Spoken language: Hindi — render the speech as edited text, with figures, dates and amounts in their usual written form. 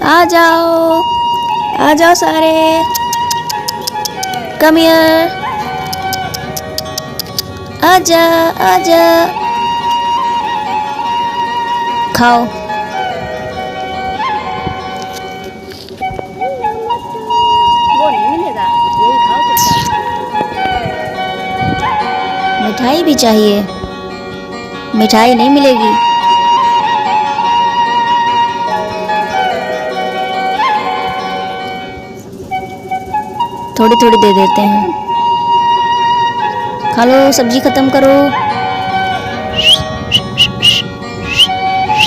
आ जाओ, आ जाओ सारे। Come here. आजा आजा, खाओ। वो नहीं मिलेगा, यही खाओ चुपचाप। मिठाई भी चाहिए? मिठाई नहीं मिलेगी। थोड़ी थोड़ी दे देते हैं। खा लो, सब्जी खत्म करो।